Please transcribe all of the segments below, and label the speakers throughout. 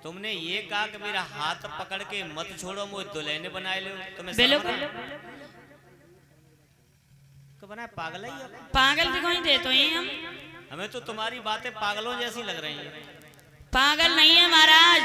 Speaker 1: तुमने ये कहा कि मेरा हाथ पकड़ के मत छोड़ो, मुझे दुल्हन बनाए लो, तुम्हें
Speaker 2: बिल्कुल
Speaker 1: बना पागल ही हो।
Speaker 2: पागल दिखाई दे तो हम
Speaker 1: हमें तो तुम्हारी बातें पागलों जैसी लग रही हैं।
Speaker 2: पागल नहीं है महाराज,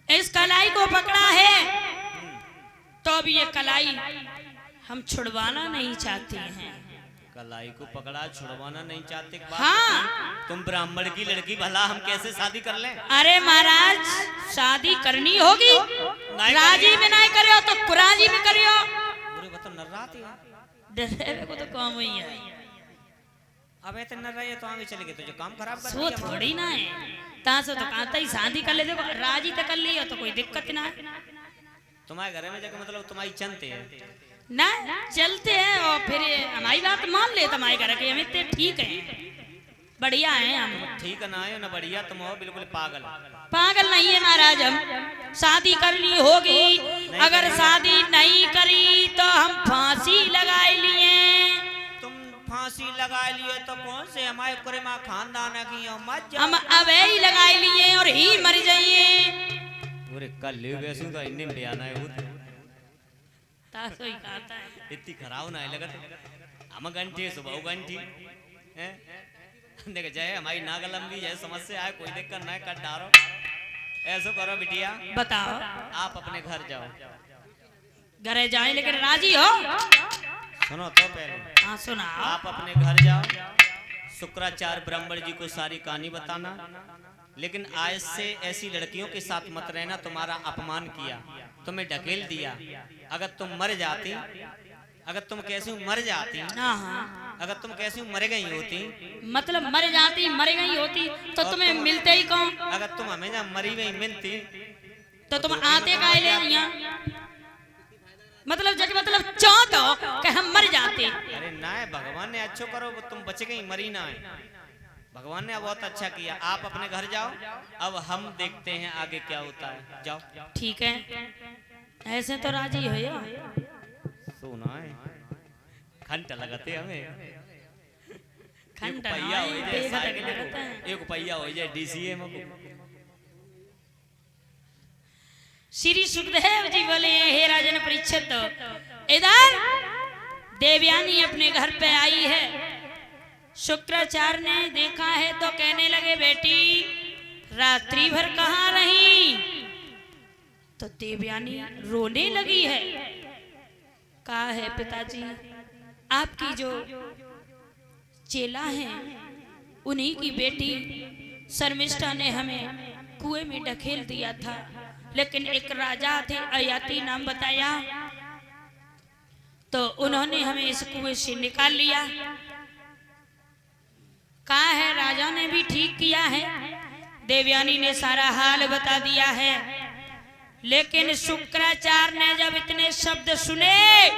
Speaker 2: इस कलाई को पकड़ा है तो अब ये कलाई हम छुड़वाना नहीं चाहते हैं।
Speaker 1: कलाई को पकड़ा छुड़वाना नहीं चाहते?
Speaker 2: हाँ,
Speaker 1: तुम ब्राह्मण की लड़की, भला हम कैसे शादी कर लें?
Speaker 2: अरे महाराज शादी करनी होगी, राजी में नहीं करियो तो कुराजी में करियो। डरे को तो काम हुई है।
Speaker 1: अब ऐसे न रहे तो आगे चले गए तो जो काम खराब कर
Speaker 2: सो थोड़ी ना है, तासो तो कहता ही शादी कर ले, देखो राजी तो कर लियो तो कोई दिक्कत ना है।
Speaker 1: तुम्हारे घर में जाकर मतलब तुम्हारी चलते हैं
Speaker 2: ना, चलते हैं और फिर हमारी बात मान ले, तुम्हारे घर के हम इतने ठीक हैं, बढ़िया हैं हम।
Speaker 1: ठीक ना है ना बढ़िया, तुम हो बिल्कुल पागल।
Speaker 2: पागल नहीं है महाराज, हम शादी करनी होगी, अगर शादी नहीं करी तो हम फांसी लगाए लिए।
Speaker 1: तुम फांसी लगा लिए तो कौन से हमारे कुरेमा खानदान की हो, मत
Speaker 2: हम अब ही लगाए लिए और ही मर जाइए।
Speaker 1: पूरे कल ले वैसे तो इन्ने में आना है वो
Speaker 2: तासो ही कहता है
Speaker 1: इतनी खराब ना है लगत। हम घंटे सुबह घंटी हैं देख जाए हमारी नाग लंबी है, समस्या है, कोई दिक्कत ना कर डारो। ऐसा करो बिटिया,
Speaker 2: बताओ
Speaker 1: आप अपने घर जाओ।
Speaker 2: घरे जाए लेकिन राजी हो?
Speaker 1: सुनो तो पहले,
Speaker 2: हाँ सुना।
Speaker 1: आप अपने घर जाओ, शुक्राचार्य ब्राह्मण जी को सारी कहानी बताना, लेकिन आज से ऐसी लड़कियों के साथ मत रहना, तुम्हारा अपमान किया, तुम्हें ढकेल दिया। अगर तुम मर जाती, अगर तुम कैसे मर जाती, अगर तुम कैसे मर गई होती, मतलब
Speaker 2: मर जाती, मर गई होती तो तुम्हें मिलते ही कौन?
Speaker 1: अगर तुम हमें मरी गई मिलती
Speaker 2: तो तुम आते काहे ले यहाँ? मतलब जब मतलब चाहते हो कि हम मर जाते।
Speaker 1: अरे ना है, भगवान ने अच्छो करो, तुम बच गई, मरी ना है, भगवान ने बहुत अच्छा किया। आप अपने घर जाओ, अब हम देखते हैं आगे क्या होता है, जाओ।
Speaker 2: ठीक है, ऐसे तो राजी हो या?
Speaker 1: सुना है खंड लगाते हमें,
Speaker 2: खंड
Speaker 1: पहिया हो जाए साइकिल
Speaker 2: लगता है।
Speaker 1: को, एक पहिया हो जाए डीसीएम को।
Speaker 2: श्री सुखदेव जी बोले, हे राजन परीक्षित, इधर देवयानी अपने घर पे आई है। शुक्राचार्य ने देखा है तो कहने लगे, बेटी रात्रि भर कहाँ रही? तो देवयानी रोने लगी है। कहा है पिताजी, आपकी जो चेला है उन्हीं की बेटी शर्मिष्ठा ने हमें कुएं में ढकेल दिया था, लेकिन एक राजा थे, अयाति नाम बताया, तो उन्होंने हमें इस कुएं से निकाल लिया। कहा है राजा ने भी ठीक किया है, देवयानी ने सारा हाल बता दिया है। लेकिन शुक्राचार्य ने जब इतने शब्द सुने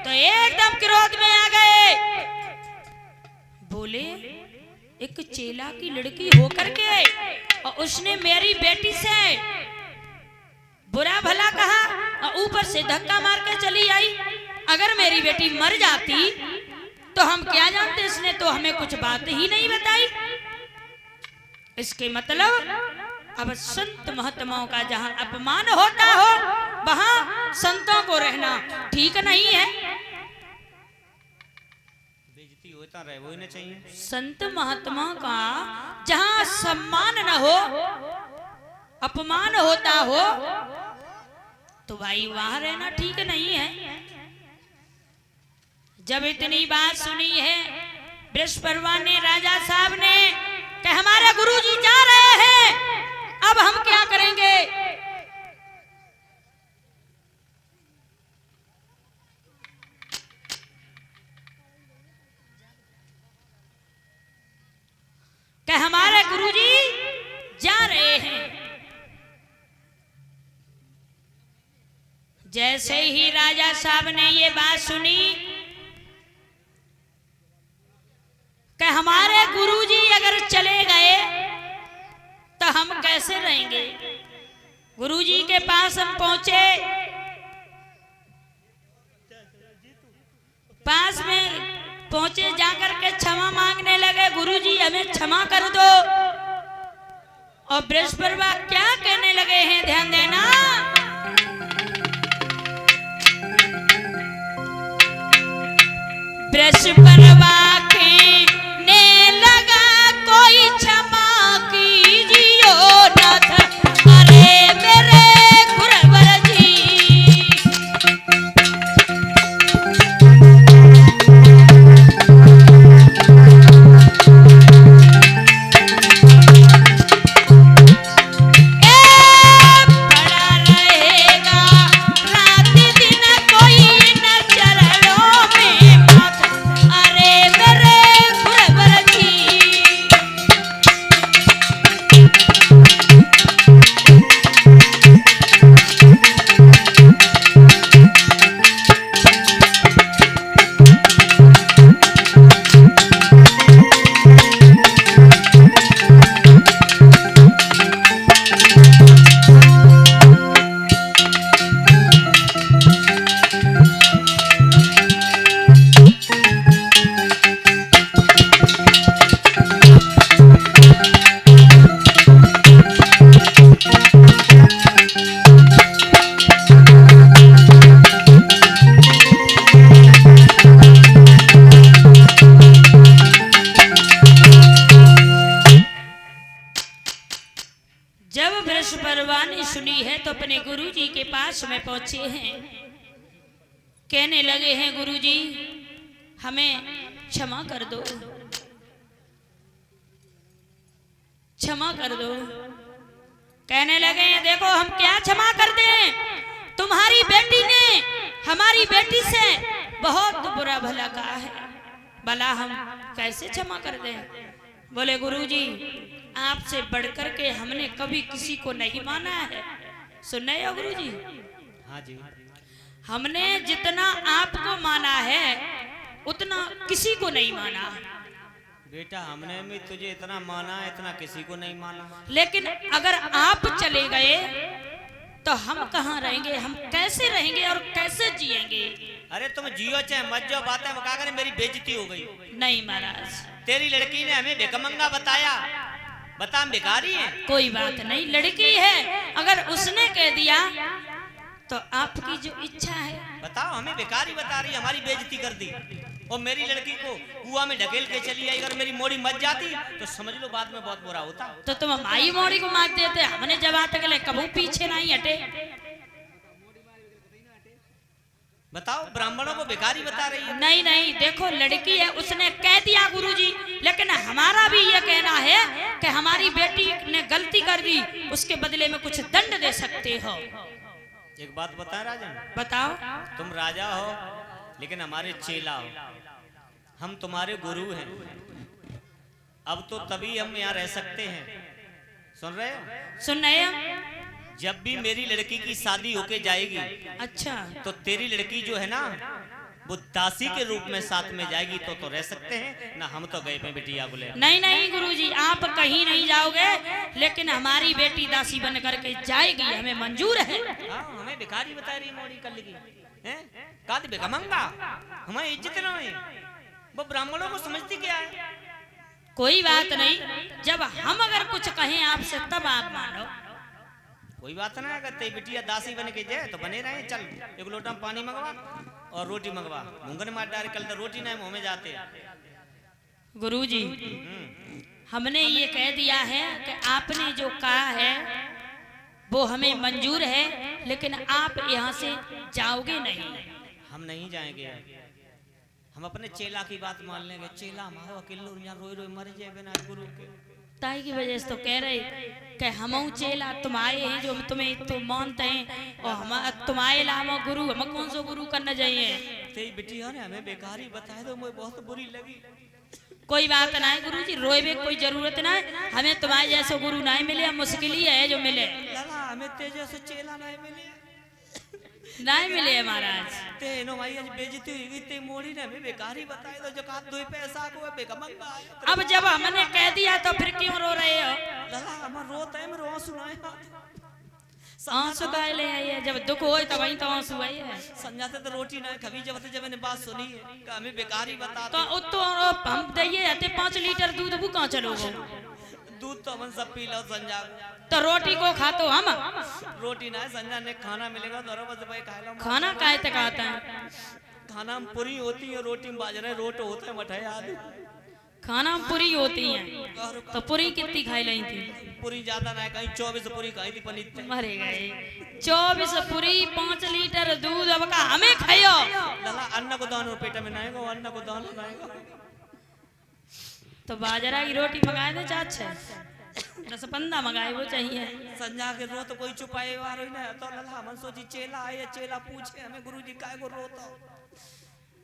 Speaker 2: तो एकदम क्रोध में आ गए। बोले, एक चेला की लड़की होकर के और उसने मेरी बेटी से बुरा भला कहा और ऊपर से धक्का मार के चली आई। अगर मेरी बेटी मर जाती तो हम क्या जानते, इसने तो हमें कुछ बात ही नहीं बताई। इसके मतलब अब संत महात्माओं का जहां अपमान होता हो वहां संतों को रहना ठीक नहीं है।
Speaker 1: बेइज्जती होता रहे वो ही चाहिए।
Speaker 2: संत महात्मा का जहां सम्मान न हो, अपमान होता हो, तो भाई वहां रहना ठीक नहीं है। जब इतनी बात सुनी है बृहस्पति ने, राजा साहब ने, कि हमारे गुरुजी जा रहे हैं, अब हम क्या करेंगे? कि हमारे गुरुजी जा रहे हैं। जैसे ही राजा साहब ने ये बात सुनी कि हमारे गुरुजी अगर चले गए तो हम कैसे रहेंगे। गुरुजी के पास हम पहुंचे, पास में पहुंचे, जाकर के क्षमा मांगने लगे, गुरुजी हमें क्षमा कर दो। और बृहस्पति क्या कहने लगे हैं, ध्यान देना। बृहस्पति कहने लगा कोई क्षमा कीजियो नाथ, अरे मेरे गुरुवर जी। सुनी है तो अपने गुरुजी के पास में पहुंचे हैं। कहने लगे हैं गुरुजी हमें क्षमा कर दो, क्षमा कर दो। कहने लगे हैं देखो हम क्या क्षमा कर दें, तुम्हारी बेटी ने हमारी बेटी से बहुत बुरा भला कहा है, भला हम कैसे क्षमा कर दें। बोले गुरुजी आपसे बढ़कर के हमने कभी किसी को नहीं माना है। सुन रहे हो गुरुजी?
Speaker 1: हाँ जी।
Speaker 2: हमने जितना आपको माना है उतना किसी को नहीं माना।
Speaker 1: बेटा हमने भी तुझे इतना माना है, इतना किसी को नहीं माना।
Speaker 2: लेकिन अगर आप चले गए तो हम कहाँ रहेंगे, हम कैसे रहेंगे और कैसे जिएंगे।
Speaker 1: अरे तुम जियो चाहे मत जाओ, बातें मका कर मेरी बेइज्जती हो गई।
Speaker 2: नहीं महाराज,
Speaker 1: तेरी लड़की ने हमें भिखमंगा बताया, बता हम भिखारी हैं।
Speaker 2: कोई बात नहीं, लड़की है, अगर उसने कह दिया तो आपकी जो इच्छा है।
Speaker 1: बताओ हमें भिखारी बता रही, हमारी बेइज्जती कर दी और मेरी लड़की को कुआं में ढकेल के चली आई। अगर मेरी मोड़ी मच जाती तो समझ लो बाद में बहुत बुरा होता। तो
Speaker 2: तुम हमारी मोड़ी को मार देते, हमने जब तक ले कभी पीछे नहीं हटे।
Speaker 1: बताओ ब्राह्मणों को भिखारी बता रही है।
Speaker 2: नहीं नहीं, देखो लड़की है, उसने कह दिया गुरुजी, लेकिन हमारा भी ये कहना है कि हमारी बेटी ने गलती कर दी, उसके बदले में कुछ दंड दे सकते हो।
Speaker 1: एक बात बता राजन,
Speaker 2: बताओ।
Speaker 1: तुम राजा हो लेकिन हमारे चेला हो, हम तुम्हारे गुरु हैं। अब तो तभी हम यहाँ रह सकते हैं। सुन रहे हो?
Speaker 2: सुन रहे हैं।
Speaker 1: जब भी मेरी लड़की की शादी होके जाएगी,
Speaker 2: अच्छा,
Speaker 1: तो तेरी लड़की जो है ना वो दासी के रूप में साथ में जाएगी, तो रह सकते हैं ना। हम तो गए पे बिटिया बोले।
Speaker 2: नहीं नहीं गुरुजी, आप कहीं नहीं जाओगे, लेकिन हमारी बेटी दासी बन करके जाएगी, हमें मंजूर है।
Speaker 1: हमें भिखारी बता रही मोड़ी कर लगी हैं, काद भिखमंगा, हमें इज्जत ना है। वो ब्राह्मणों को समझती क्या है।
Speaker 2: कोई बात नहीं, जब हम अगर कुछ कहें आपसे तब आप मानो।
Speaker 1: कोई बात ना, अगर तेरी बिटिया दासी बन के जाए तो बने रहे। चल एक लोटा पानी मंगवा और रोटी मंगवा, मुंगन मार डाल, कल तो रोटी नहीं मुंह में जाते।
Speaker 2: गुरुजी हमने ये कह दिया है कि आपने जो कहा है वो हमें मंजूर है, लेकिन आप यहाँ से जाओगे नहीं।
Speaker 1: हम नहीं जाएंगे, हम अपने चेला की बात मान लेंगे। चेला हमारा अकेले यहाँ रोई रोई मर जाए बिना गुरु के।
Speaker 2: ताई की वजह से तो कह रहे कि हम चेला तुम आए हैं जो तुम्हें तो मानते हैं, और हम तुम आए ला हम गुरु, हम कौन सा गुरु करना चाहिए।
Speaker 1: तेरी बिटिया ने हमें बेकारी बताया तो मुझे बहुत बुरी लगी।
Speaker 2: कोई बात नहीं गुरुजी, रोए में कोई जरूरत ना है, हमें तुम्हारे जैसे गुरु नहीं मिले, मुश्किल ही है जो मिले।
Speaker 1: हमें तेरे जैसे चेला नहीं मिले,
Speaker 2: नहीं मिले महाराज।
Speaker 1: तेनो भाई आज बेइज्जती हुई, ते मोड़ी ने हमें बेकारी बताया तो जो कात दो पैसा को बेकमंगा।
Speaker 2: अब जब हमने कह दिया तो फिर क्यों रो रहे हो।
Speaker 1: लला हम रोते हैं, रो सुनाए
Speaker 2: आंसू का ले आइए, जब दुख होए तब वहीं तो आंसू आई है।
Speaker 1: समझाते तो रोटी ना कभी, जब मैंने बात सुनी है कि हमें बेकारी बता
Speaker 2: तो हम दइए 5 लीटर दूध वो कहाँ चलोगे।
Speaker 1: दूध तो हम सब पी लो संजा
Speaker 2: तो रोटी को खातो हम।
Speaker 1: रोटी ना है संजा ने खाना मिलेगा तो बस भाई खा लो।
Speaker 2: खाना काहे तक आता है?
Speaker 1: खाना में पूरी होती है, रोटी में बाजरे रोट होता है मठाई आदि।
Speaker 2: खाना में पूरी होती है तो पूरी कितनी खाई ली थी?
Speaker 1: पूरी ज्यादा ना कहीं 24 पूरी खाई थी पनीर।
Speaker 2: मरे गए 24 पूरी 5 लीटर दूध अब का हमें खायो।
Speaker 1: लला अन्न को दान पेट में नाएगा, अन्न को दान नाएगा।
Speaker 2: तो बाजरा की रोटी मंगाए दे चाचा, 10-15 मंगाए वो चाहिए।
Speaker 1: संजा के रो तो कोई छुपाए वारो ही ना तो लला मन सोची चेला आए, चेला पूछे हमें गुरुजी काय को रोता।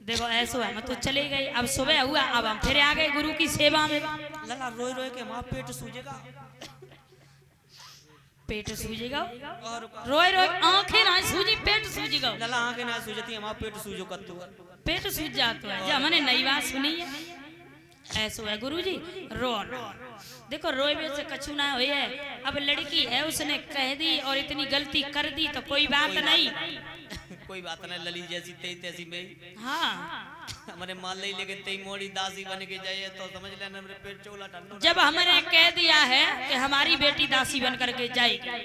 Speaker 2: देखो ऐसा है, मैं तो चली गई। अब सुबह हुआ, अब हम फिर आ गए गुरु की सेवा में।
Speaker 1: लला रोई रोई के हमारा पेट सूजेगा।
Speaker 2: पेट सूजेगा?
Speaker 1: और
Speaker 2: रोई रोई आंखें ना सूजी, पेट सूजेगा।
Speaker 1: लला आंखें ना सूजती, हमारा पेट सूजो कत्तू।
Speaker 2: पेट सूज जाता है। जब हमने नई बात सुनी है ऐसा है गुरुजी। रो देखो रोए में से कछु ना हुई है। अब लड़की है उसने कह दी और इतनी गलती कर दी तो कोई बात नहीं।
Speaker 1: कोई बात नहीं, लली जैसी तेई तैसी में।
Speaker 2: हाँ
Speaker 1: हमारे मान ली लेकिन तेई मोड़ी दासी बन के जाए तो समझ लेना मेरे पेट चोला ठंडो।
Speaker 2: जब हमने कह दिया है कि हमारी बेटी दासी बन करके जाएगी,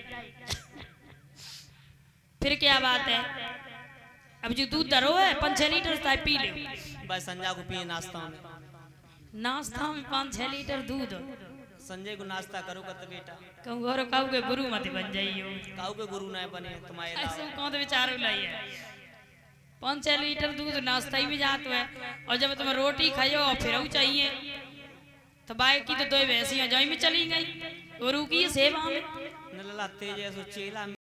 Speaker 2: फिर क्या बात है? अब जो दूध दरो है 5-6 लीटर चाहे पी ले।
Speaker 1: भाई संजा को पिए नाश्ता में,
Speaker 2: नाश्ता में 5-6 लीटर दूध।
Speaker 1: संजय को नाश्ता करो कत बेटा।
Speaker 2: कहूँ और कहूँ के गुरु मत बन जाइयो।
Speaker 1: काऊ के गुरु ना बने तुम्हारे
Speaker 2: ऐसे कौन तो विचार लाई है? 5-6 लीटर दूध नाश्ता ही में जाता है। और जब तुम रोटी खाओ और फिर चाहिए तो बाइक की तो 2 भैंसियां जाई में चली गई गुरु की सेवा में।
Speaker 1: न लला तेज ऐसो चेला